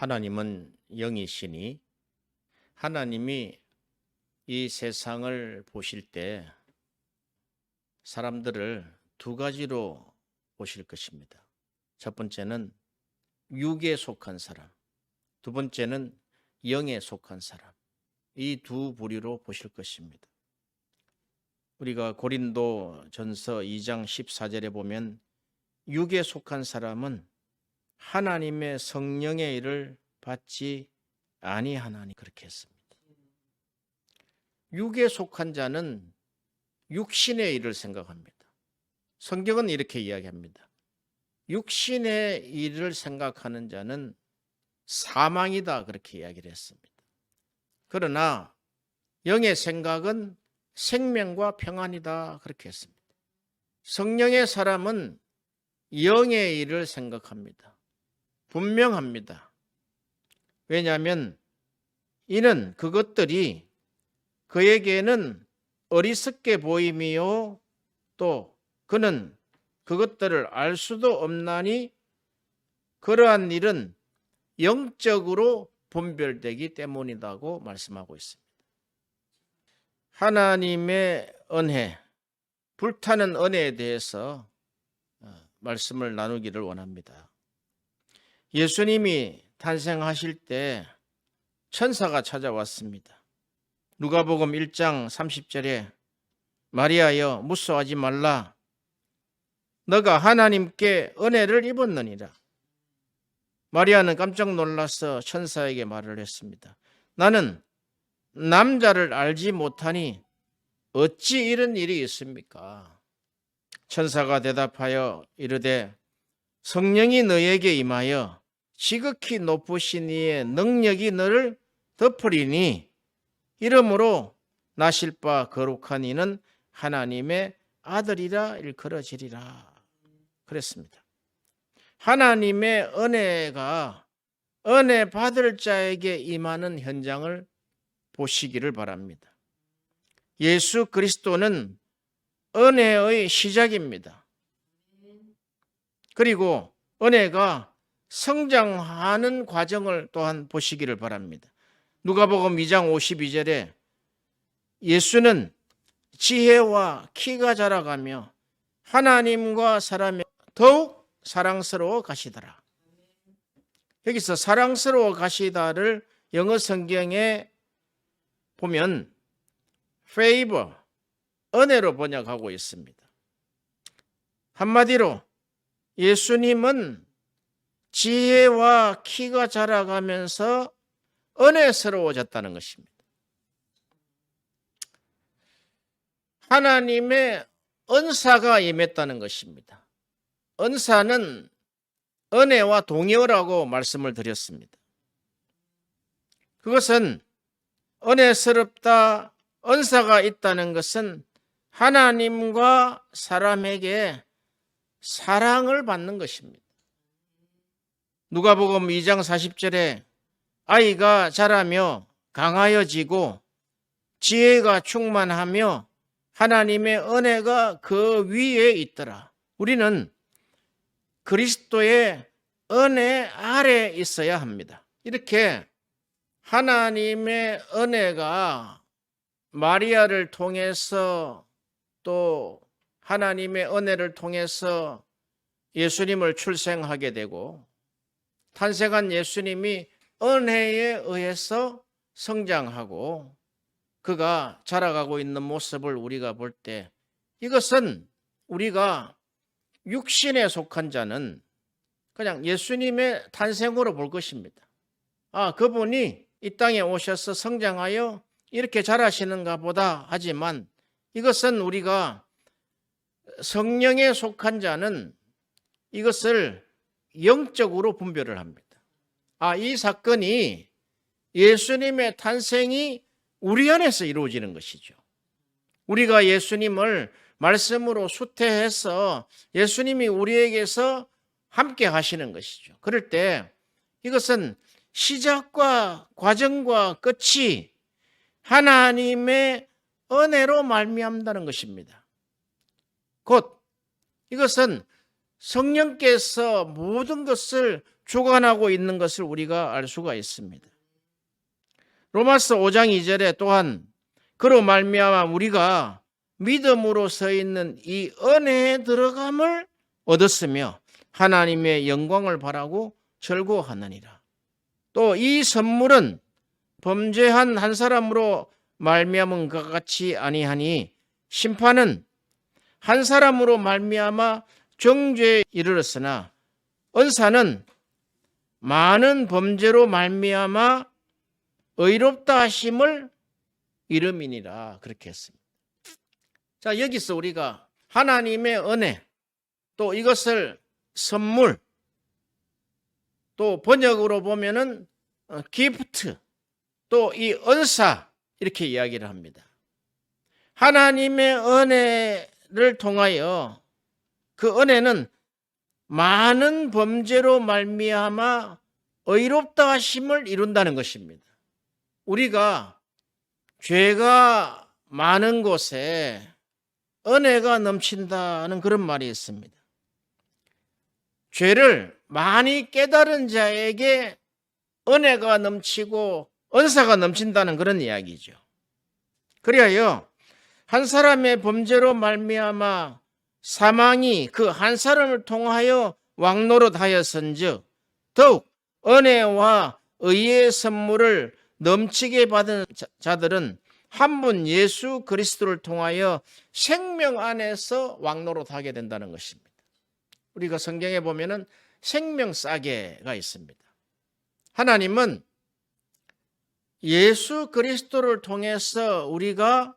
하나님은 영이시니 하나님이 이 세상을 보실 때 사람들을 두 가지로 보실 것입니다. 첫 번째는 육에 속한 사람, 두 번째는 영에 속한 사람. 이 두 부류로 보실 것입니다. 우리가 고린도전서 2장 14절에 보면 육에 속한 사람은 하나님의 성령의 일을 받지 아니하나니 그렇게 했습니다. 육에 속한 자는 육신의 일을 생각합니다. 성경은 이렇게 이야기합니다. 육신의 일을 생각하는 자는 사망이다 그렇게 이야기를 했습니다. 그러나 영의 생각은 생명과 평안이다 그렇게 했습니다. 성령의 사람은 영의 일을 생각합니다. 분명합니다. 왜냐하면 이는 그것들이 그에게는 어리석게 보임이요 또 그는 그것들을 알 수도 없나니 그러한 일은 영적으로 분별되기 때문이라고 말씀하고 있습니다. 하나님의 은혜, 불타는 은혜에 대해서 말씀을 나누기를 원합니다. 예수님이 탄생하실 때 천사가 찾아왔습니다. 누가복음 1장 30절에 마리아여 무서워하지 말라. 너가 하나님께 은혜를 입었느니라. 마리아는 깜짝 놀라서 천사에게 말을 했습니다. 나는 남자를 알지 못하니 어찌 이런 일이 있습니까? 천사가 대답하여 이르되 성령이 너에게 임하여 지극히 높으신 이의 능력이 너를 덮으리니 이러므로 나실 바 거룩한 이는 하나님의 아들이라 일컬어지리라 그랬습니다. 하나님의 은혜가 은혜 받을 자에게 임하는 현장을 보시기를 바랍니다. 예수 그리스도는 은혜의 시작입니다. 그리고 은혜가 성장하는 과정을 또한 보시기를 바랍니다. 누가복음 2장 52절에 예수는 지혜와 키가 자라가며 하나님과 사람이 더욱 사랑스러워 가시더라. 여기서 사랑스러워 가시다를 영어 성경에 보면 favor, 은혜로 번역하고 있습니다. 한마디로 예수님은 지혜와 키가 자라가면서 은혜스러워졌다는 것입니다. 하나님의 은사가 임했다는 것입니다. 은사는 은혜와 동의어라고 말씀을 드렸습니다. 그것은 은혜스럽다, 은사가 있다는 것은 하나님과 사람에게 사랑을 받는 것입니다. 누가복음 2장 40절에 아이가 자라며 강하여지고 지혜가 충만하며 하나님의 은혜가 그 위에 있더라. 우리는 그리스도의 은혜 아래 있어야 합니다. 이렇게 하나님의 은혜가 마리아를 통해서 또 하나님의 은혜를 통해서 예수님을 출생하게 되고 탄생한 예수님이 은혜에 의해서 성장하고 그가 자라가고 있는 모습을 우리가 볼 때 이것은 우리가 육신에 속한 자는 그냥 예수님의 탄생으로 볼 것입니다. 그분이 이 땅에 오셔서 성장하여 이렇게 자라시는가 보다 하지만 이것은 우리가 성령에 속한 자는 이것을 영적으로 분별을 합니다. 이 사건이 예수님의 탄생이 우리 안에서 이루어지는 것이죠. 우리가 예수님을 말씀으로 수태해서 예수님이 우리에게서 함께 하시는 것이죠. 그럴 때 이것은 시작과 과정과 끝이 하나님의 은혜로 말미암다는 것입니다. 곧 이것은 성령께서 모든 것을 주관하고 있는 것을 우리가 알 수가 있습니다. 로마서 5장 2절에 또한 그로 말미암아 우리가 믿음으로 서 있는 이 은혜에 들어감을 얻었으며 하나님의 영광을 바라고 절구하느니라. 또 이 선물은 범죄한 한 사람으로 말미암은 것 같이 아니하니 심판은 한 사람으로 말미암아 정죄에 이르렀으나 은사는 많은 범죄로 말미암아 의롭다 하심을 이름이니라. 그렇게 했습니다. 자, 여기서 우리가 하나님의 은혜, 또 이것을 선물, 또 번역으로 보면은 기프트, 또 이 은사, 이렇게 이야기를 합니다. 하나님의 은혜를 통하여 그 은혜는 많은 범죄로 말미암아 의롭다 하심을 이룬다는 것입니다. 우리가 죄가 많은 곳에 은혜가 넘친다는 그런 말이 있습니다. 죄를 많이 깨달은 자에게 은혜가 넘치고 은사가 넘친다는 그런 이야기죠. 그리하여 한 사람의 범죄로 말미암아 사망이 그 한 사람을 통하여 왕노릇하였은즉 더욱 은혜와 의의 선물을 넘치게 받은 자들은 한 분 예수 그리스도를 통하여 생명 안에서 왕노릇하게 된다는 것입니다. 우리가 성경에 보면은 생명 싸개가 있습니다. 하나님은 예수 그리스도를 통해서 우리가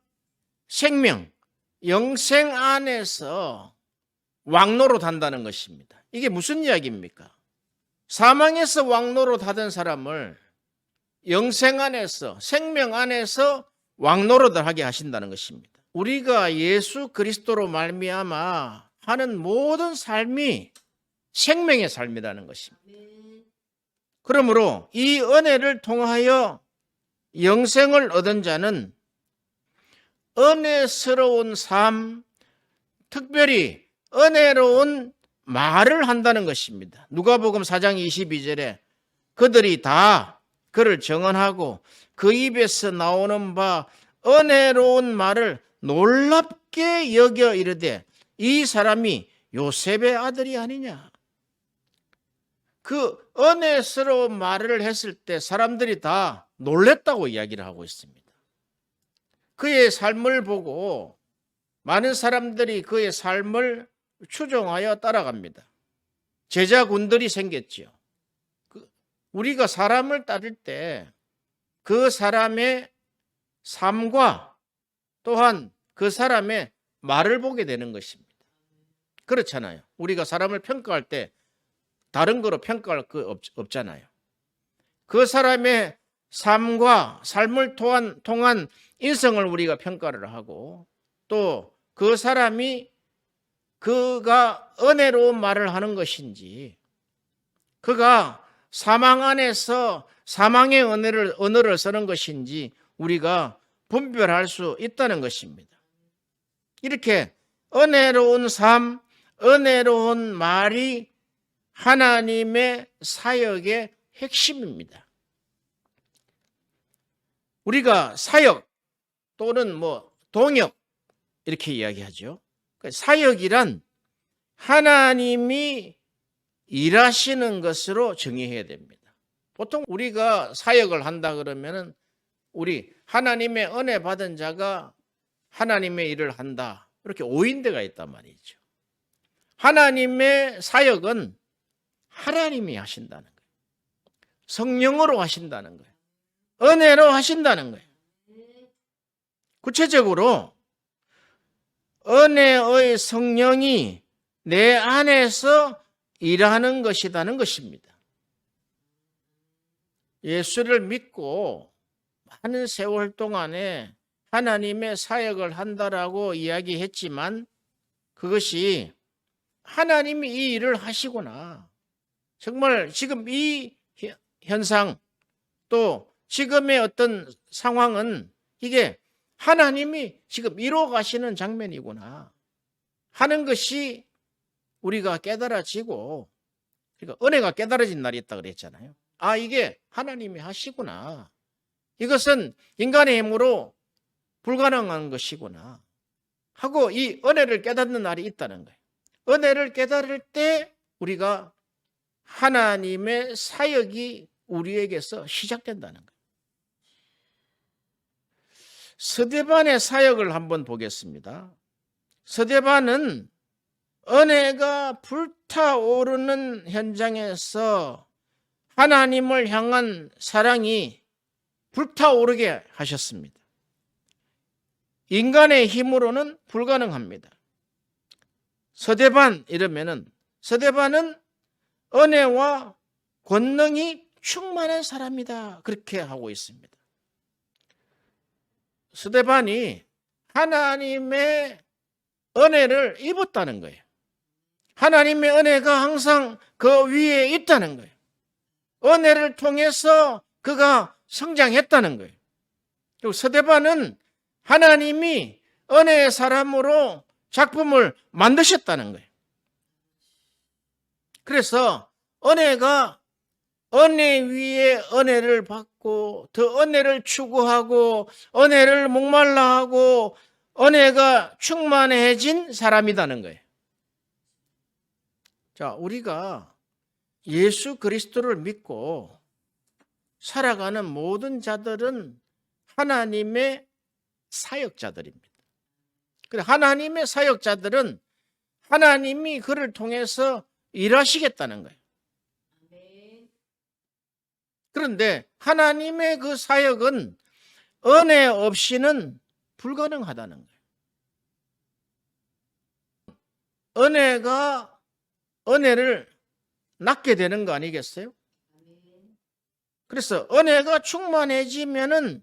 생명, 영생 안에서 왕노릇한다는 것입니다. 이게 무슨 이야기입니까? 사망에서 왕노릇하던 사람을 영생 안에서, 생명 안에서 왕노릇을 하게 하신다는 것입니다. 우리가 예수 그리스도로 말미암아 하는 모든 삶이 생명의 삶이라는 것입니다. 그러므로 이 은혜를 통하여 영생을 얻은 자는 은혜스러운 삶, 특별히 은혜로운 말을 한다는 것입니다. 누가복음 4장 22절에 그들이 다 그를 정언하고 그 입에서 나오는 바 은혜로운 말을 놀랍게 여겨 이르되 이 사람이 요셉의 아들이 아니냐. 그 은혜스러운 말을 했을 때 사람들이 다 놀랬다고 이야기를 하고 있습니다. 그의 삶을 보고 많은 사람들이 그의 삶을 추종하여 따라갑니다. 제자군들이 생겼지요. 우리가 사람을 따를 때 그 사람의 삶과 또한 그 사람의 말을 보게 되는 것입니다. 그렇잖아요. 우리가 사람을 평가할 때 다른 거로 평가할 거 없잖아요. 그 사람의 삶과 삶을 통한 인성을 우리가 평가를 하고 또 그 사람이 그가 은혜로운 말을 하는 것인지 그가 사망 안에서 사망의 언어를 쓰는 것인지 우리가 분별할 수 있다는 것입니다. 이렇게 은혜로운 삶, 은혜로운 말이 하나님의 사역의 핵심입니다. 우리가 사역 또는 동역 이렇게 이야기하죠. 사역이란 하나님이 일하시는 것으로 정의해야 됩니다. 보통 우리가 사역을 한다 그러면은 우리 하나님의 은혜 받은 자가 하나님의 일을 한다. 이렇게 오인대가 있단 말이죠. 하나님의 사역은 하나님이 하신다는 거예요. 성령으로 하신다는 거예요. 은혜로 하신다는 거예요. 구체적으로 은혜의 성령이 내 안에서 일하는 것이라는 것입니다. 예수를 믿고 많은 세월 동안에 하나님의 사역을 한다라고 이야기했지만 그것이 하나님이 이 일을 하시구나. 정말 지금 이 현상 또 지금의 어떤 상황은 이게 하나님이 지금 이루어 가시는 장면이구나 하는 것이 우리가 깨달아지고 그러니까 은혜가 깨달아진 날이 있다 그랬잖아요. 아, 이게 하나님이 하시구나. 이것은 인간의 힘으로 불가능한 것이구나 하고 이 은혜를 깨닫는 날이 있다는 거예요. 은혜를 깨달을 때 우리가 하나님의 사역이 우리에게서 시작된다는 거예요. 스데반의 사역을 한번 보겠습니다. 스데반은 은혜가 불타오르는 현장에서 하나님을 향한 사랑이 불타오르게 하셨습니다. 인간의 힘으로는 불가능합니다. 스데반 이러면은 스데반은 은혜와 권능이 충만한 사람이다. 그렇게 하고 있습니다. 스데반이 하나님의 은혜를 입었다는 거예요. 하나님의 은혜가 항상 그 위에 있다는 거예요. 은혜를 통해서 그가 성장했다는 거예요. 그리고 스데반은 하나님이 은혜의 사람으로 작품을 만드셨다는 거예요. 그래서 은혜가 은혜 위에 은혜를 받고 더 은혜를 추구하고 은혜를 목말라하고 은혜가 충만해진 사람이라는 거예요. 자, 우리가 예수 그리스도를 믿고 살아가는 모든 자들은 하나님의 사역자들입니다. 그래, 하나님의 사역자들은 하나님이 그를 통해서 일하시겠다는 거예요. 그런데 하나님의 그 사역은 은혜 없이는 불가능하다는 거예요. 은혜가 은혜를 낳게 되는 거 아니겠어요? 그래서 은혜가 충만해지면은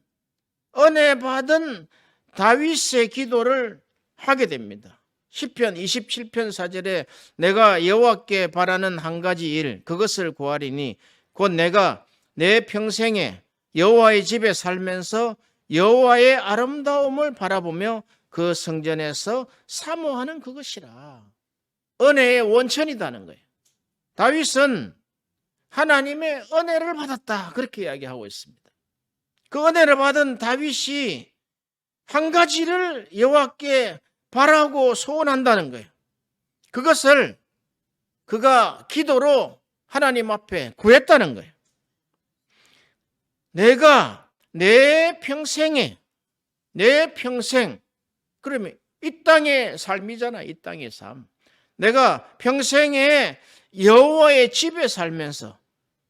은혜 받은 다윗의 기도를 하게 됩니다. 시편 27편 4절에 내가 여호와께 바라는 한 가지 일 그것을 구하리니 곧 내가 내 평생에 여호와의 집에 살면서 여호와의 아름다움을 바라보며 그 성전에서 사모하는 그것이라. 은혜의 원천이라는 거예요. 다윗은 하나님의 은혜를 받았다 그렇게 이야기하고 있습니다. 그 은혜를 받은 다윗이 한 가지를 여호와께 바라고 소원한다는 거예요. 그것을 그가 기도로 하나님 앞에 구했다는 거예요. 내가 내 평생 그러면 이 땅의 삶이잖아. 이 땅의 삶. 내가 평생에 여호와의 집에 살면서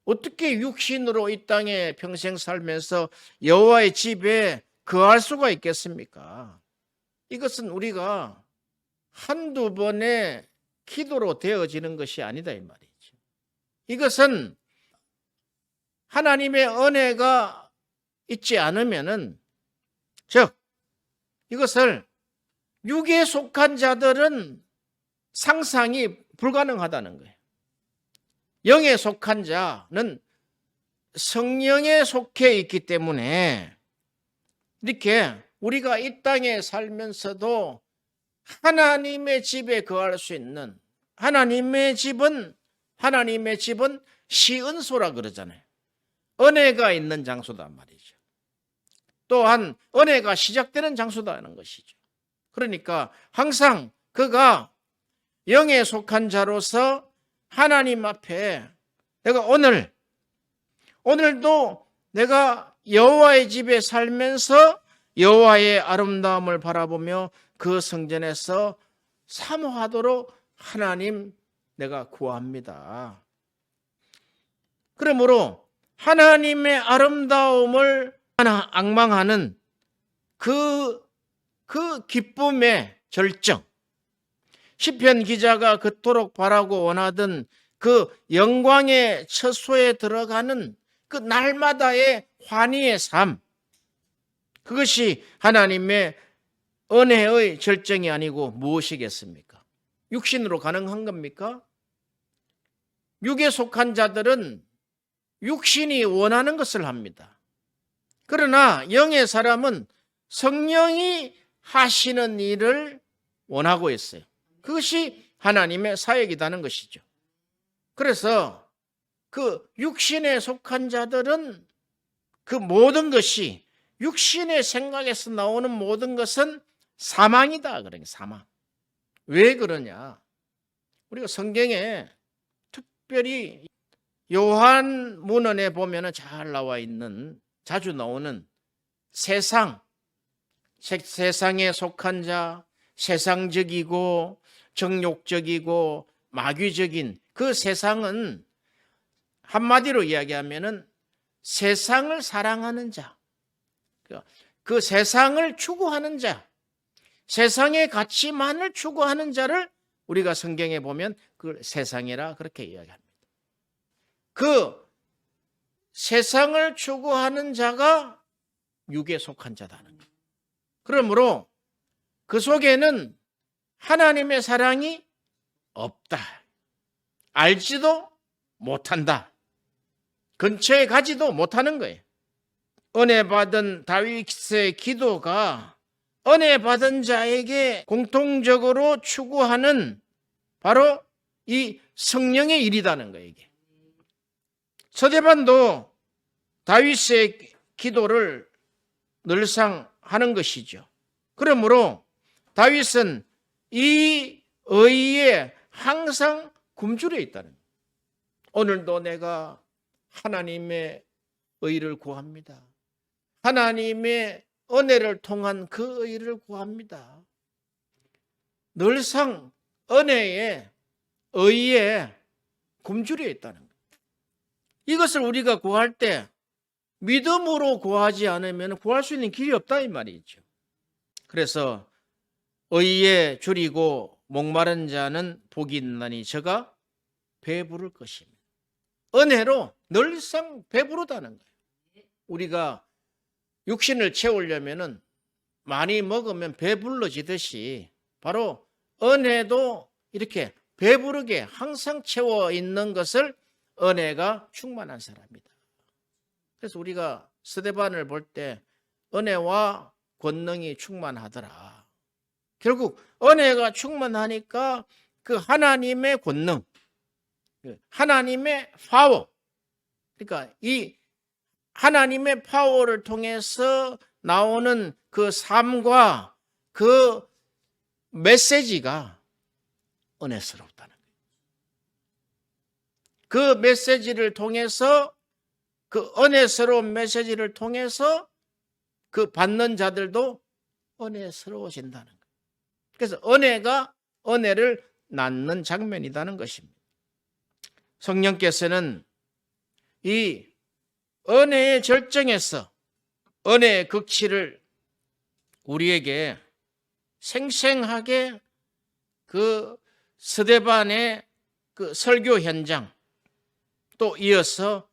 어떻게 육신으로 이 땅에 평생 살면서 여호와의 집에 거할 수가 있겠습니까? 이것은 우리가 한두 번의 기도로 되어지는 것이 아니다 이 말이죠. 이것은 하나님의 은혜가 있지 않으면은, 즉 이것을 육에 속한 자들은 상상이 불가능하다는 거예요. 영에 속한 자는 성령에 속해 있기 때문에 이렇게 우리가 이 땅에 살면서도 하나님의 집에 거할 수 있는 하나님의 집은 시은소라 그러잖아요. 은혜가 있는 장소단 말이죠. 또한 은혜가 시작되는 장소다는 것이죠. 그러니까 항상 그가 영에 속한 자로서 하나님 앞에 내가 오늘도 내가 여호와의 집에 살면서 여호와의 아름다움을 바라보며 그 성전에서 사모하도록 하나님 내가 구합니다. 그러므로 하나님의 아름다움을 앙망하는 그 기쁨의 절정, 시편 기자가 그토록 바라고 원하던 그 영광의 처소에 들어가는 그 날마다의 환희의 삶, 그것이 하나님의 은혜의 절정이 아니고 무엇이겠습니까? 육신으로 가능한 겁니까? 육에 속한 자들은 육신이 원하는 것을 합니다. 그러나 영의 사람은 성령이 하시는 일을 원하고 있어요. 그것이 하나님의 사역이라는 것이죠. 그래서 그 육신에 속한 자들은 그 모든 것이 육신의 생각에서 나오는 모든 것은 사망이다. 그러니까 사망. 왜 그러냐? 우리가 성경에 특별히 요한문헌에 보면은 잘 나와 있는, 자주 나오는 세상, 세상에 속한 자, 세상적이고 정욕적이고 마귀적인 그 세상은 한마디로 이야기하면은 세상을 사랑하는 자, 그 세상을 추구하는 자, 세상의 가치만을 추구하는 자를 우리가 성경에 보면 그 세상이라 그렇게 이야기합니다. 그 세상을 추구하는 자가 육에 속한 자다는 거예요. 그러므로 그 속에는 하나님의 사랑이 없다. 알지도 못한다. 근처에 가지도 못하는 거예요. 은혜 받은 다윗의 기도가 은혜 받은 자에게 공통적으로 추구하는 바로 이 성령의 일이라는 거예요. 이게. 서대반도 다윗의 기도를 늘상 하는 것이죠. 그러므로 다윗은 이 의에 항상 굶주려 있다는 거예요. 오늘도 내가 하나님의 의를 구합니다. 하나님의 은혜를 통한 그 의를 구합니다. 늘상 은혜에 의에 굶주려 있다는 거예요. 이것을 우리가 구할 때 믿음으로 구하지 않으면 구할 수 있는 길이 없다 이 말이죠. 그래서 의에 줄이고 목마른 자는 복이 있나니 저가 배부를 것입니다. 은혜로 늘상 배부르다는 거예요. 우리가 육신을 채우려면은 많이 먹으면 배불러지듯이 바로 은혜도 이렇게 배부르게 항상 채워 있는 것을 은혜가 충만한 사람이다. 그래서 우리가 스데반을 볼 때 은혜와 권능이 충만하더라. 결국 은혜가 충만하니까 그 하나님의 권능, 하나님의 파워, 그러니까 이 하나님의 파워를 통해서 나오는 그 삶과 그 메시지가 은혜스럽다는 거예요. 그 메시지를 통해서, 그 은혜스러운 메시지를 통해서 그 받는 자들도 은혜스러워진다는 거예요. 그래서 은혜가 은혜를 낳는 장면이라는 것입니다. 성령께서는 이 은혜의 절정에서 은혜의 극치를 우리에게 생생하게 그 스데반의 그 설교 현장, 또 이어서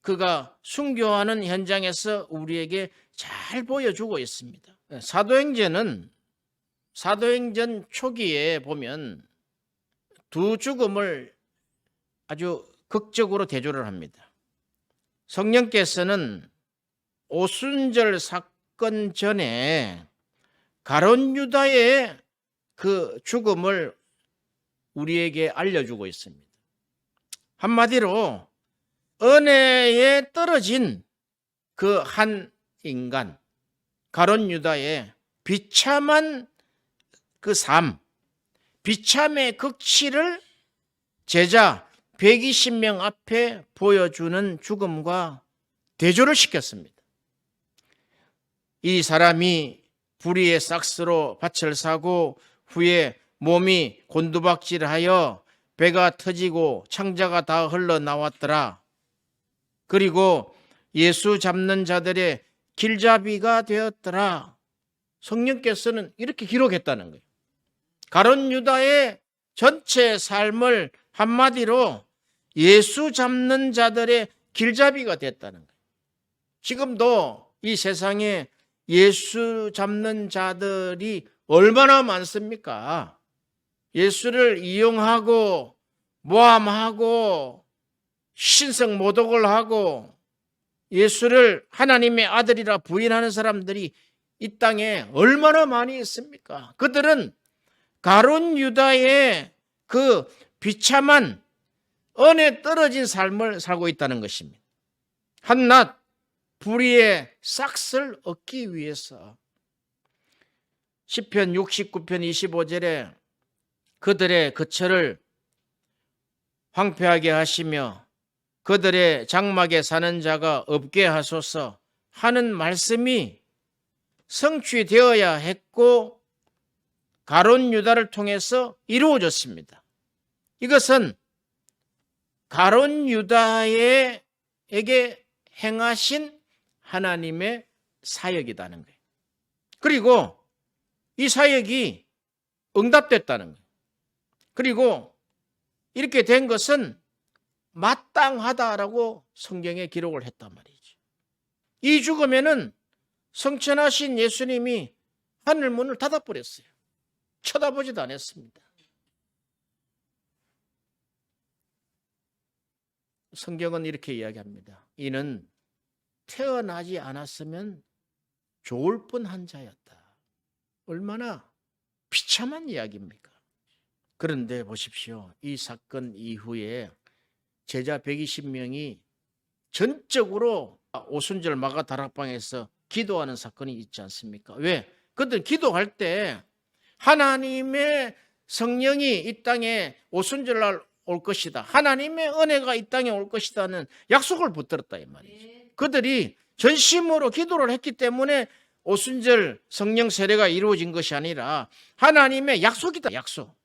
그가 순교하는 현장에서 우리에게 잘 보여주고 있습니다. 사도행전 초기에 보면 두 죽음을 아주 극적으로 대조를 합니다. 성령께서는 오순절 사건 전에 가룟 유다의 그 죽음을 우리에게 알려주고 있습니다. 한마디로 은혜에 떨어진 그 한 인간, 가룟 유다의 비참한 그 삶, 비참의 극치를 제자 120명 앞에 보여주는 죽음과 대조를 시켰습니다. 이 사람이 불의의 삭스로 밭을 사고 후에 몸이 곤두박질하여 배가 터지고 창자가 다 흘러나왔더라. 그리고 예수 잡는 자들의 길잡이가 되었더라. 성령께서는 이렇게 기록했다는 거예요. 가룟 유다의 전체 삶을 한마디로 예수 잡는 자들의 길잡이가 됐다는 거예요. 지금도 이 세상에 예수 잡는 자들이 얼마나 많습니까? 예수를 이용하고 모함하고 신성 모독을 하고 예수를 하나님의 아들이라 부인하는 사람들이 이 땅에 얼마나 많이 있습니까? 그들은 가룟 유다의 그 비참한 은혜 떨어진 삶을 살고 있다는 것입니다. 한낱 불의의 싹을 얻기 위해서 시편 69편 25절에 그들의 거처를 황폐하게 하시며 그들의 장막에 사는 자가 없게 하소서 하는 말씀이 성취되어야 했고 가룟 유다를 통해서 이루어졌습니다. 이것은 가룟 유다에게 행하신 하나님의 사역이라는 거예요. 그리고 이 사역이 응답됐다는 거예요. 그리고 이렇게 된 것은 마땅하다라고 성경에 기록을 했단 말이죠. 이 죽음에는 성천하신 예수님이 하늘 문을 닫아버렸어요. 쳐다보지도 않았습니다. 성경은 이렇게 이야기합니다. 이는 태어나지 않았으면 좋을 뻔한 자였다. 얼마나 비참한 이야기입니까? 그런데 보십시오. 이 사건 이후에 제자 120명이 전적으로 오순절 마가다락방에서 기도하는 사건이 있지 않습니까? 왜? 그들 기도할 때 하나님의 성령이 이 땅에 오순절날 올 것이다. 하나님의 은혜가 이 땅에 올 것이다는 약속을 붙들었다 이 말이죠. 그들이 전심으로 기도를 했기 때문에 오순절 성령 세례가 이루어진 것이 아니라 하나님의 약속이다. 약속.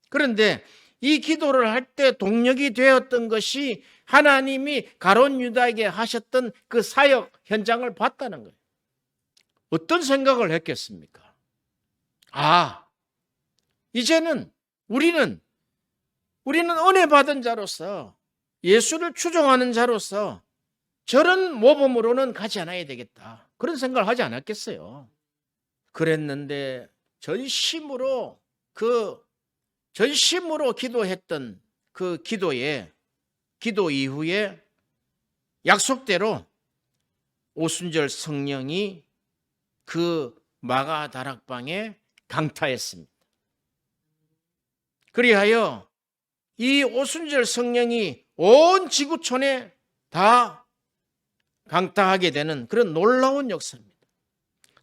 그런데 이 기도를 할 때 동력이 되었던 것이 하나님이 가룟 유다에게 하셨던 그 사역 현장을 봤다는 거예요. 어떤 생각을 했겠습니까? 이제는 우리는 은혜 받은 자로서 예수를 추종하는 자로서 저런 모범으로는 가지 않아야 되겠다. 그런 생각을 하지 않았겠어요. 그랬는데 전심으로 기도했던 그 기도 이후에 약속대로 오순절 성령이 그 마가다락방에 강타했습니다. 그리하여 이 오순절 성령이 온 지구촌에 다 강타하게 되는 그런 놀라운 역사입니다.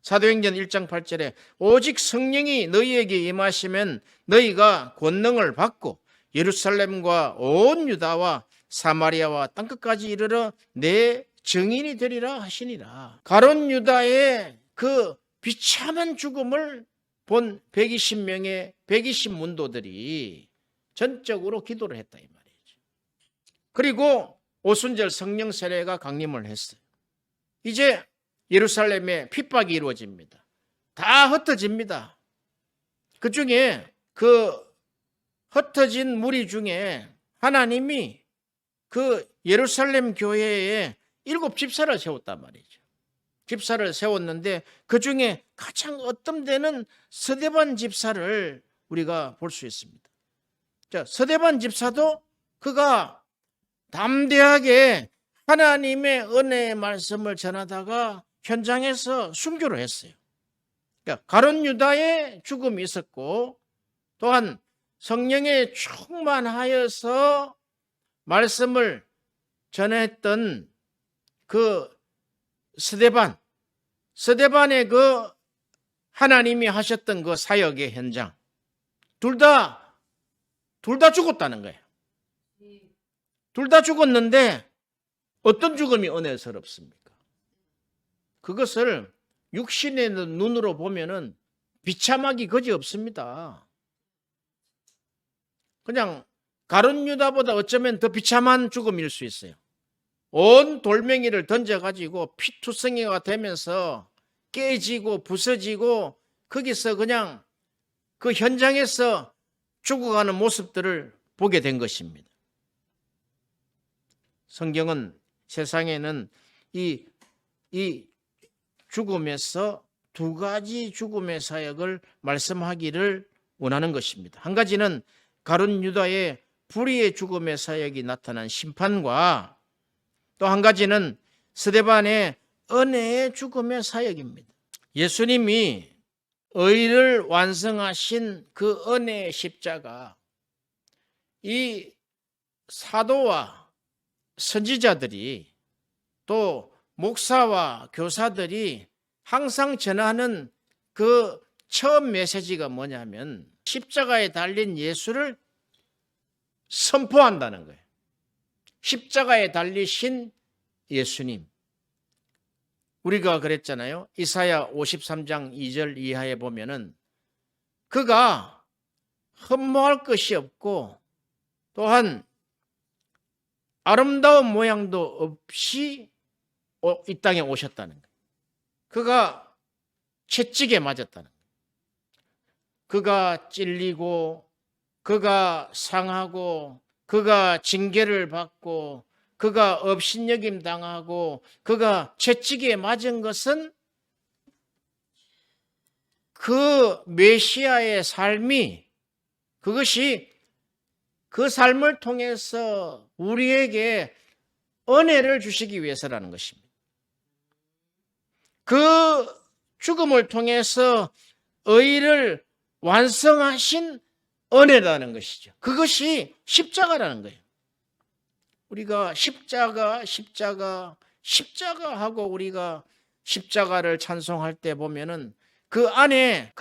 사도행전 1장 8절에 오직 성령이 너희에게 임하시면 너희가 권능을 받고 예루살렘과 온 유다와 사마리아와 땅끝까지 이르러 내 증인이 되리라 하시니라. 가룟 유다의 그 비참한 죽음을 본 120명의 120문도들이 전적으로 기도를 했다 이 말이죠. 그리고 오순절 성령 세례가 강림을 했어요. 이제 예루살렘에 핍박이 이루어집니다. 다 흩어집니다. 그 중에 그 흩어진 무리 중에 하나님이 그 예루살렘 교회에 7집사를 세웠단 말이죠. 집사를 세웠는데 그 중에 가장 어떤 데는 스데반 집사를 우리가 볼 수 있습니다. 자, 스데반 집사도 그가 담대하게 하나님의 은혜의 말씀을 전하다가 현장에서 순교를 했어요. 그러니까 가룟 유다의 죽음이 있었고 또한 성령에 충만하여서 말씀을 전했던 그 스데반의 그 하나님이 하셨던 그 사역의 현장 둘 다 죽었다는 거예요. 둘 다 죽었는데 어떤 죽음이 은혜스럽습니까? 그것을 육신의 눈으로 보면은 비참하기 그지없습니다. 그냥 가룟 유다보다 어쩌면 더 비참한 죽음일 수 있어요. 온 돌멩이를 던져가지고 피투성이가 되면서 깨지고 부서지고 거기서 그냥 그 현장에서 죽어가는 모습들을 보게 된 것입니다. 성경은 세상에는 이 죽음에서 두 가지 죽음의 사역을 말씀하기를 원하는 것입니다. 한 가지는 가룟 유다의 불의의 죽음의 사역이 나타난 심판과 또 한 가지는 스데반의 은혜의 죽음의 사역입니다. 예수님이 의를 완성하신 그 은혜의 십자가, 이 사도와 선지자들이 또 목사와 교사들이 항상 전하는 그 처음 메시지가 뭐냐면 십자가에 달린 예수를 선포한다는 거예요. 십자가에 달리신 예수님. 우리가 그랬잖아요. 이사야 53장 2절 이하에 보면은 그가 흠모할 것이 없고 또한 아름다운 모양도 없이 이 땅에 오셨다는 거예요. 그가 채찍에 맞았다는 거예요. 그가 찔리고 그가 상하고 그가 징계를 받고 그가 업신여김 당하고 그가 채찍에 맞은 것은 그 메시아의 삶이 그것이 그 삶을 통해서 우리에게 은혜를 주시기 위해서라는 것입니다. 그 죽음을 통해서 의를 완성하신 은혜라는 것이죠. 그것이 십자가라는 거예요. 우리가 십자가 하고 우리가 십자가를 찬송할 때 보면은 그 안에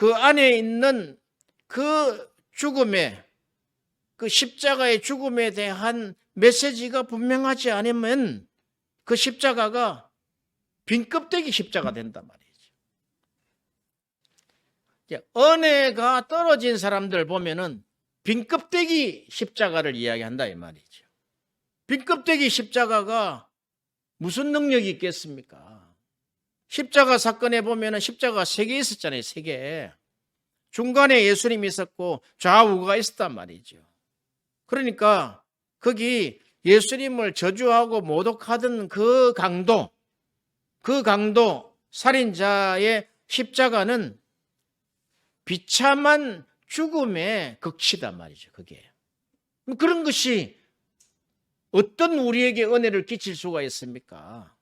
있는 그 죽음에 그 십자가의 죽음에 대한 메시지가 분명하지 않으면 그 십자가가 빈껍데기 십자가 된단 말이죠. 은혜가 떨어진 사람들 보면은 빈껍데기 십자가를 이야기한다 이 말이죠. 빈껍데기 십자가가 무슨 능력이 있겠습니까? 십자가 사건에 보면은 십자가 3개 있었잖아요. 3개. 중간에 예수님이 있었고 좌우가 있었단 말이죠. 그러니까 거기 예수님을 저주하고 모독하던 그 강도 살인자의 십자가는 비참한 죽음의 극치단 말이죠. 그게. 그런 것이 어떤 우리에게 은혜를 끼칠 수가 있습니까?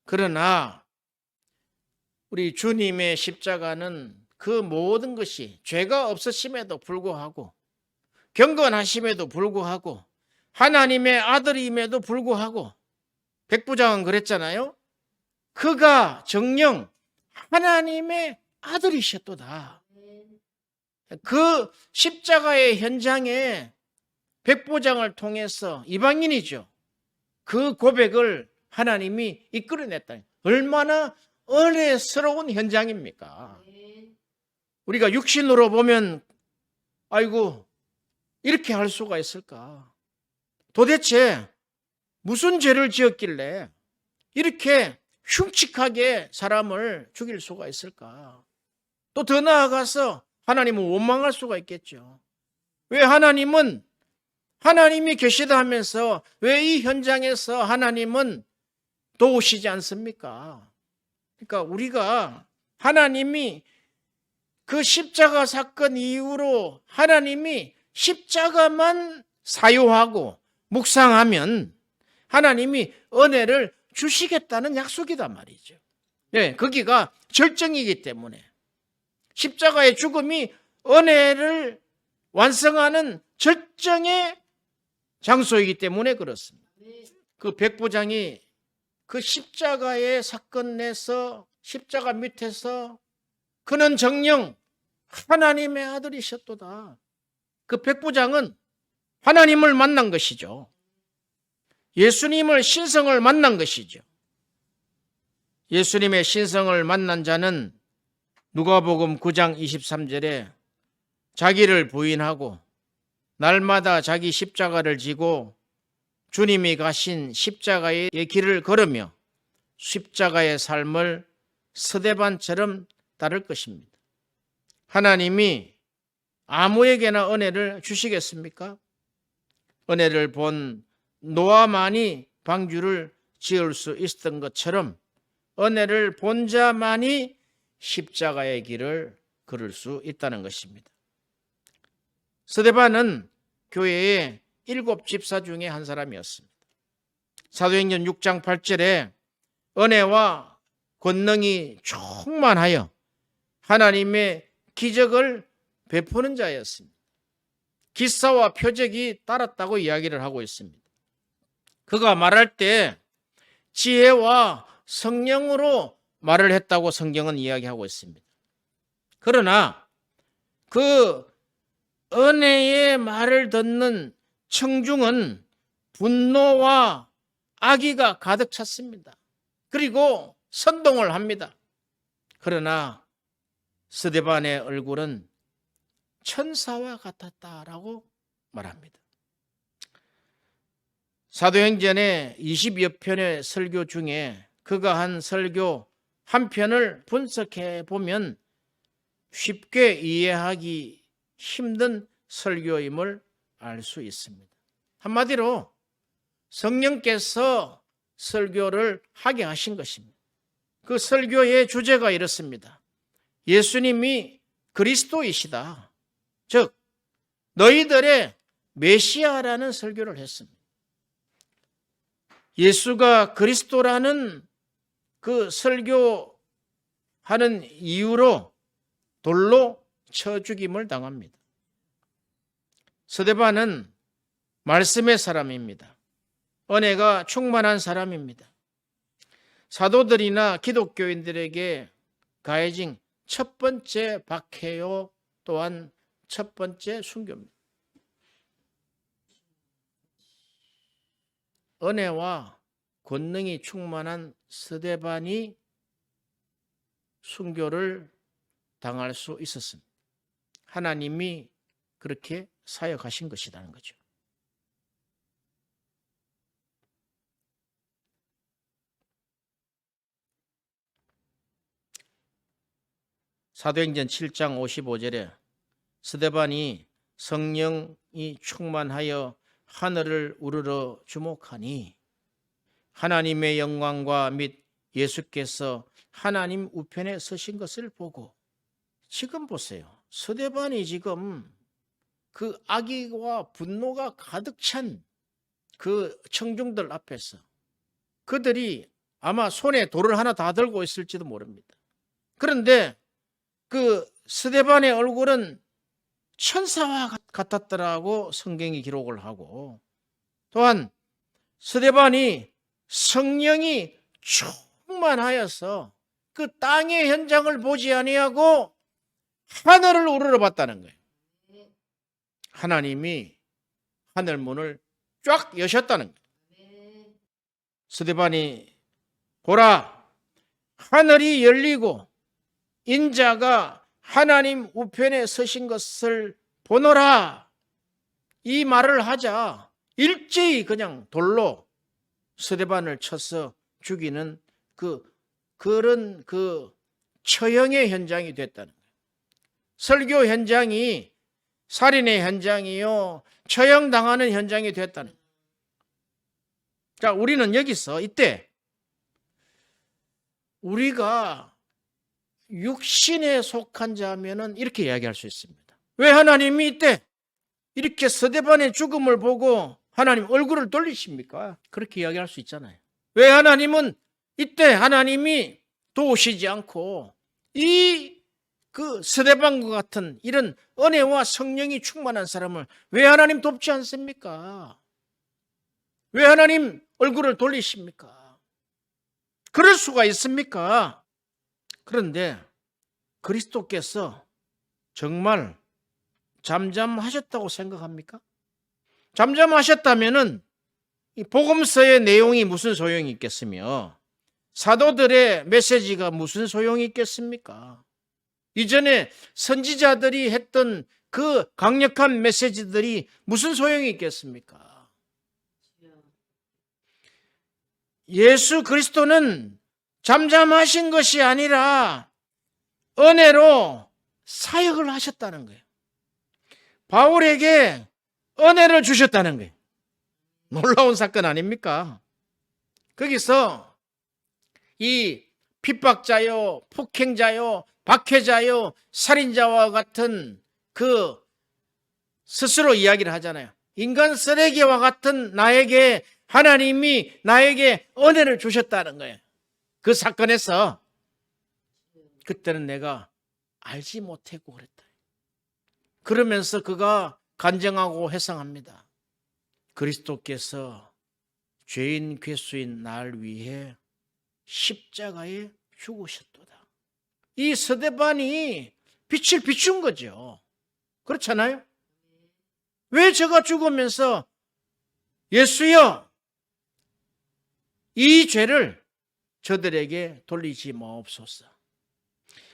그러나 우리 주님의 십자가는 그 모든 것이 죄가 없으심에도 불구하고 경건하심에도 불구하고 하나님의 아들임에도 불구하고 백부장은 그랬잖아요. 그가 정녕 하나님의 아들이셨도다. 그 십자가의 현장에 백부장을 통해서 이방인이죠. 그 고백을 하나님이 이끌어냈다. 얼마나 은혜스러운 현장입니까? 우리가 육신으로 보면 아이고 이렇게 할 수가 있을까? 도대체 무슨 죄를 지었길래 이렇게 흉측하게 사람을 죽일 수가 있을까? 또 더 나아가서 하나님은 원망할 수가 있겠죠. 왜 하나님이 계시다 하면서 왜 이 현장에서 하나님은 도우시지 않습니까? 그러니까 우리가 하나님이 그 십자가 사건 이후로 하나님이 십자가만 사유하고 묵상하면 하나님이 은혜를 주시겠다는 약속이단 말이죠. 네, 거기가 절정이기 때문에 십자가의 죽음이 은혜를 완성하는 절정의 장소이기 때문에 그렇습니다. 그 백부장이 그 십자가의 사건 내서 십자가 밑에서 그는 정녕 하나님의 아들이셨도다. 그 백부장은 하나님을 만난 것이죠. 예수님을 신성을 만난 것이죠. 예수님의 신성을 만난 자는 누가복음 9장 23절에 자기를 부인하고 날마다 자기 십자가를 지고 주님이 가신 십자가의 길을 걸으며 십자가의 삶을 스데반처럼 따를 것입니다. 하나님이 아무에게나 은혜를 주시겠습니까? 은혜를 본 노아만이 방주를 지을 수 있었던 것처럼 은혜를 본 자만이 십자가의 길을 걸을 수 있다는 것입니다. 스데반은 교회의 7집사 중에 한 사람이었습니다. 사도행전 6장 8절에 은혜와 권능이 충만하여 하나님의 기적을 베푸는 자였습니다. 기사와 표적이 따랐다고 이야기를 하고 있습니다. 그가 말할 때 지혜와 성령으로 말을 했다고 성경은 이야기하고 있습니다. 그러나 그 은혜의 말을 듣는 청중은 분노와 악의가 가득 찼습니다. 그리고 선동을 합니다. 그러나 스데반의 얼굴은 천사와 같았다라고 말합니다. 사도행전의 20여 편의 설교 중에 그가 한 설교 한 편을 분석해 보면 쉽게 이해하기 힘든 설교임을 알 수 있습니다. 한마디로 성령께서 설교를 하게 하신 것입니다. 그 설교의 주제가 이렇습니다. 예수님이 그리스도이시다. 즉 너희들의 메시아라는 설교를 했습니다. 예수가 그리스도라는 그 설교하는 이유로 돌로 쳐 죽임을 당합니다. 스데반은 말씀의 사람입니다. 은혜가 충만한 사람입니다. 사도들이나 기독교인들에게 가해진 첫 번째 박해요, 또한 첫 번째 순교입니다. 은혜와 권능이 충만한 스데반이 순교를 당할 수 있었습니다. 하나님이 그렇게 사역하신 것이라는 거죠. 사도행전 7장 55절에 스데반이 성령이 충만하여 하늘을 우러러 주목하니 하나님의 영광과 및 예수께서 하나님 우편에 서신 것을 보고, 지금 보세요. 스데반이 지금 그 악의와 분노가 가득 찬 그 청중들 앞에서 그들이 아마 손에 돌을 하나 다 들고 있을지도 모릅니다. 그런데 그 스데반의 얼굴은 천사와 같았더라고 성경이 기록을 하고, 또한 스데반이 성령이 충만하여서 그 땅의 현장을 보지 아니하고 하늘을 우러러봤다는 거예요. 하나님이 하늘 문을 쫙 여셨다는 거예요. 스데반이 보라, 하늘이 열리고 인자가 하나님 우편에 서신 것을 보노라, 이 말을 하자 일제히 그냥 돌로 스데반을 쳐서 죽이는 그런 처형의 현장이 됐다는 거예요. 설교 현장이 살인의 현장이요, 처형당하는 현장이 됐다는 거예요. 자, 우리는 여기서 이때 우리가 육신에 속한 자면은 이렇게 이야기할 수 있습니다. 왜 하나님이 이때 이렇게 스데반의 죽음을 보고 하나님 얼굴을 돌리십니까? 그렇게 이야기할 수 있잖아요. 왜 하나님은 이때 하나님이 도우시지 않고 그 스데반과 같은 이런 은혜와 성령이 충만한 사람을 왜 하나님 돕지 않습니까? 왜 하나님 얼굴을 돌리십니까? 그럴 수가 있습니까? 그런데 그리스도께서 정말 잠잠하셨다고 생각합니까? 잠잠하셨다면은 이 복음서의 내용이 무슨 소용이 있겠으며 사도들의 메시지가 무슨 소용이 있겠습니까? 이전에 선지자들이 했던 그 강력한 메시지들이 무슨 소용이 있겠습니까? 예수 그리스도는 잠잠하신 것이 아니라 은혜로 사역을 하셨다는 거예요. 바울에게 은혜를 주셨다는 거예요. 놀라운 사건 아닙니까? 거기서 이 핍박자요, 폭행자요, 박해자요, 살인자와 같은 그 스스로 이야기를 하잖아요. 인간 쓰레기와 같은 나에게 하나님이 나에게 은혜를 주셨다는 거예요. 그 사건에서 그때는 내가 알지 못했고 그랬다. 그러면서 그가 간증하고 회상합니다. 그리스도께서 죄인 괴수인 날 위해 십자가에 죽으셨도다. 이 스데반이 빛을 비춘 거죠. 그렇잖아요? 왜 저가 죽으면서 예수여 이 죄를 저들에게 돌리지 마옵소서.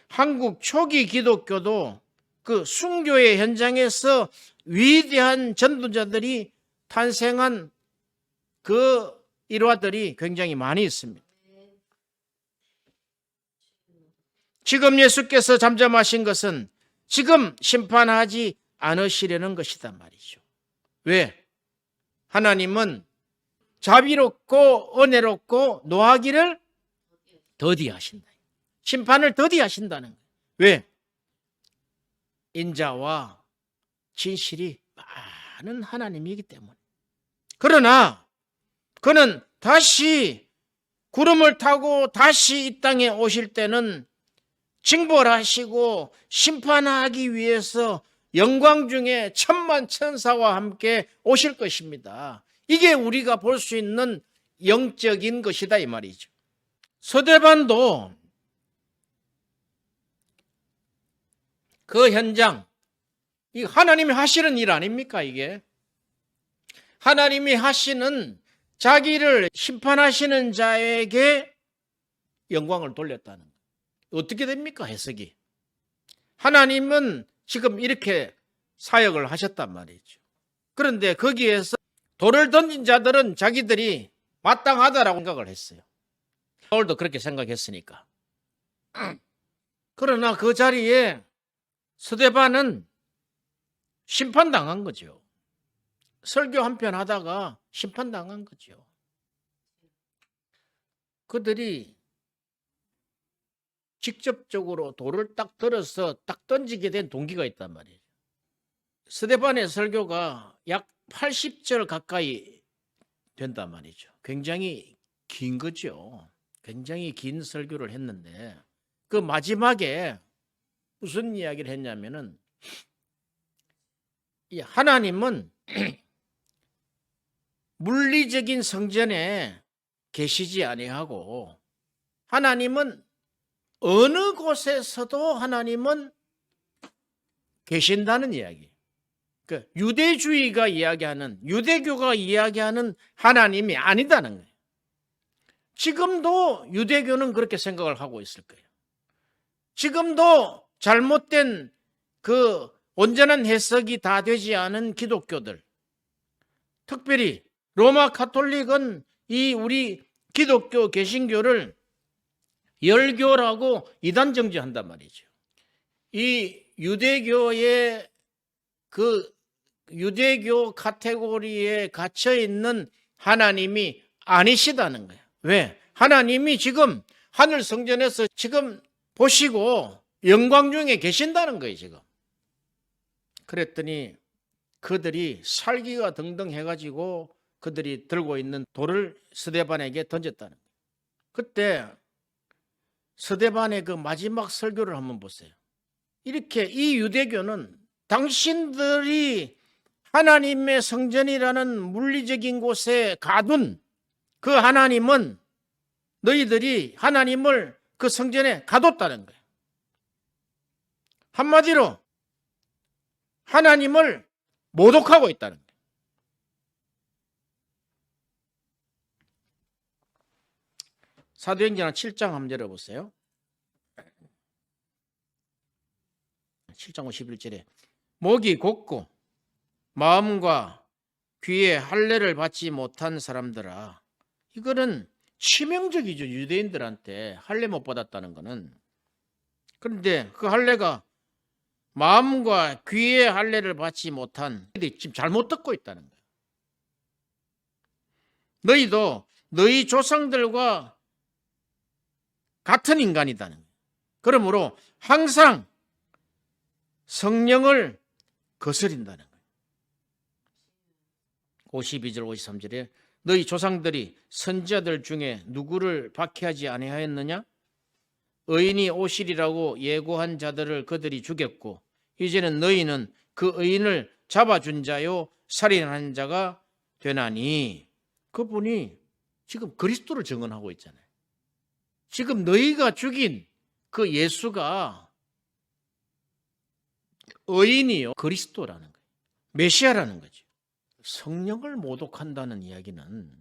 한국 초기 기독교도 그 순교의 현장에서 위대한 전도자들이 탄생한 그 일화들이 굉장히 많이 있습니다. 지금 예수께서 잠잠하신 것은 지금 심판하지 않으시려는 것이단 말이죠. 왜? 하나님은 자비롭고 은혜롭고 노하기를 더디하신다. 심판을 더디하신다는 거예요. 왜? 인자와 진실이 많은 하나님이기 때문에. 그러나 그는 다시 구름을 타고 다시 이 땅에 오실 때는 징벌하시고 심판하기 위해서 영광 중에 천만 천사와 함께 오실 것입니다. 이게 우리가 볼 수 있는 영적인 것이다 이 말이죠. 서대반도 그 현장, 이 하나님이 하시는 일 아닙니까 이게? 하나님이 하시는 자기를 심판하시는 자에게 영광을 돌렸다는 거예요. 어떻게 됩니까 해석이? 하나님은 지금 이렇게 사역을 하셨단 말이죠. 그런데 거기에서 돌을 던진 자들은 자기들이 마땅하다라고 생각을 했어요. 바울도 그렇게 생각했으니까. 그러나 그 자리에 스데반은 심판당한 거죠. 설교 한 편 하다가 심판당한 거죠. 그들이 직접적으로 돌을 딱 들어서 딱 던지게 된 동기가 있단 말이에요. 스데반의 설교가 약 80절 가까이 된단 말이죠. 굉장히 긴 거죠. 굉장히 긴 설교를 했는데 그 마지막에 무슨 이야기를 했냐면은 이 하나님은 물리적인 성전에 계시지 아니하고 하나님은 어느 곳에서도 하나님은 계신다는 이야기. 그 유대주의가 이야기하는 유대교가 이야기하는 하나님이 아니다는 거예요. 지금도 유대교는 그렇게 생각을 하고 있을 거예요. 지금도 잘못된 그 온전한 해석이 다 되지 않은 기독교들, 특별히 로마 가톨릭은 이 우리 기독교 개신교를 열교라고 이단 정죄한단 말이죠. 이 유대교의 그 유대교 카테고리에 갇혀 있는 하나님이 아니시다는 거예요. 왜? 하나님이 지금 하늘 성전에서 지금 보시고 영광 중에 계신다는 거예요, 지금. 그랬더니 그들이 살기가 등등 해가지고 그들이 들고 있는 돌을 스데반에게 던졌다는 거예요. 그때 스데반의 그 마지막 설교를 한번 보세요. 이렇게 이 유대교는 당신들이 하나님의 성전이라는 물리적인 곳에 가둔 그 하나님은 너희들이 하나님을 그 성전에 가뒀다는 거예요. 한마디로 하나님을 모독하고 있다는 거예요. 사도행전 7장 한번 열어보세요. 7장 51절에 목이 곧고 마음과 귀에 할례를 받지 못한 사람들아. 이거는 치명적이죠. 유대인들한테 할례 못 받았다는 거는. 그런데 그 할례가 마음과 귀에 할례를 받지 못한 지금 잘못 듣고 있다는 거예요. 너희도 너희 조상들과 같은 인간이다는 거예요. 그러므로 항상 성령을 거스린다는 거예요. 52절 53절에 너희 조상들이 선지자들 중에 누구를 박해하지 아니하였느냐? 의인이 오시리라고 예고한 자들을 그들이 죽였고 이제는 너희는 그 의인을 잡아준 자요 살인한 자가 되나니. 그분이 지금 그리스도를 증언하고 있잖아요. 지금 너희가 죽인 그 예수가 의인이요 그리스도라는 거예요. 메시아라는 거죠. 성령을 모독한다는 이야기는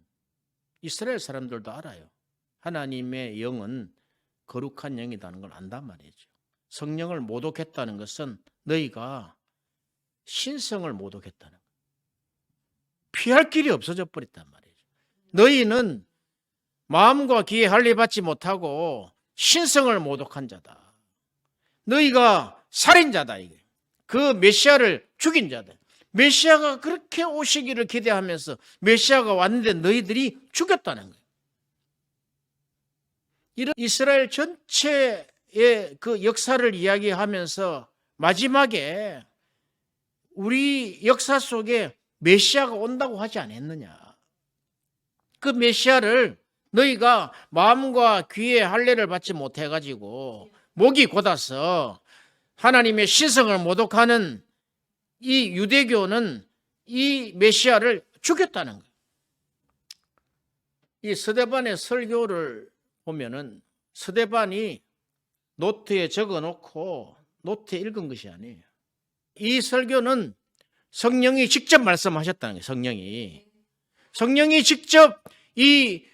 이스라엘 사람들도 알아요. 하나님의 영은 거룩한 영이라는 걸 안단 말이죠. 성령을 모독했다는 것은 너희가 신성을 모독했다는 거예요. 피할 길이 없어져 버렸단 말이죠. 너희는 마음과 귀에 할례 받지 못하고 신성을 모독한 자다. 너희가 살인자다. 이게 그 메시아를 죽인 자다. 메시아가 그렇게 오시기를 기대하면서 메시아가 왔는데 너희들이 죽였다는 거예요. 이런 이스라엘 전체의 그 역사를 이야기하면서 마지막에 우리 역사 속에 메시아가 온다고 하지 않았느냐. 그 메시아를 너희가 마음과 귀에 할례를 받지 못해가지고 목이 곧아서 하나님의 신성을 모독하는 이 유대교는 이 메시아를 죽였다는 거예요. 이 스데반의 설교를 보면은 스데반이 노트에 적어놓고 노트에 읽은 것이 아니에요. 이 설교는 성령이 직접 말씀하셨다는 거예요. 성령이 직접 이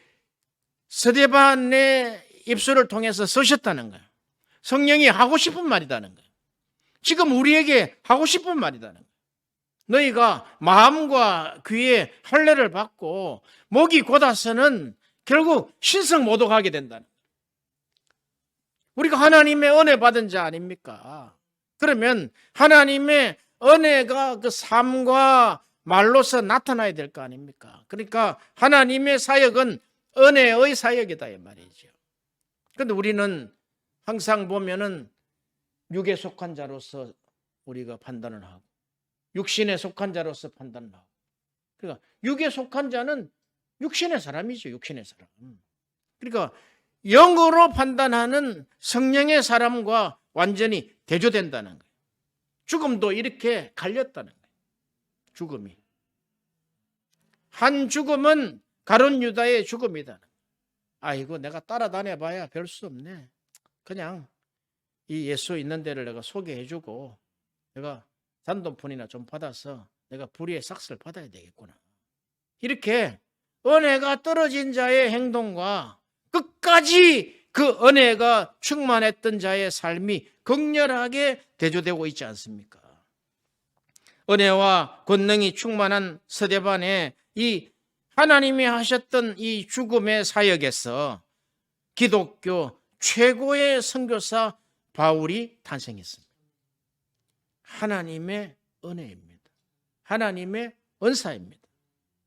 스데반의 입술을 통해서 쓰셨다는 거예요. 성령이 하고 싶은 말이라는 거예요. 지금 우리에게 하고 싶은 말이라는 거예요. 너희가 마음과 귀에 할례를 받고 목이 곧아서는 결국 신성 모독하게 된다는 거예요. 우리가 하나님의 은혜 받은 자 아닙니까? 그러면 하나님의 은혜가 그 삶과 말로서 나타나야 될 거 아닙니까? 그러니까 하나님의 사역은 은혜의 사역이다 이 말이죠. 그런데 우리는 항상 보면은 육에 속한 자로서 우리가 판단을 하고 육신에 속한 자로서 판단을 하고, 그러니까 육에 속한 자는 육신의 사람이죠. 육신의 사람. 그러니까 영으로 판단하는 성령의 사람과 완전히 대조된다는 거예요. 죽음도 이렇게 갈렸다는 거예요. 죽음이. 한 죽음은 가룟 유다의 죽음이다. 아이고 내가 따라다녀봐야 별 수 없네. 그냥 이 예수 있는 데를 내가 소개해주고 내가 잔돈푼이나 좀 받아서 내가 불의의 삭스를 받아야 되겠구나. 이렇게 은혜가 떨어진 자의 행동과 끝까지 그 은혜가 충만했던 자의 삶이 극렬하게 대조되고 있지 않습니까? 은혜와 권능이 충만한 스데반의 이 하나님이 하셨던 이 죽음의 사역에서 기독교 최고의 선교사 바울이 탄생했습니다. 하나님의 은혜입니다. 하나님의 은사입니다.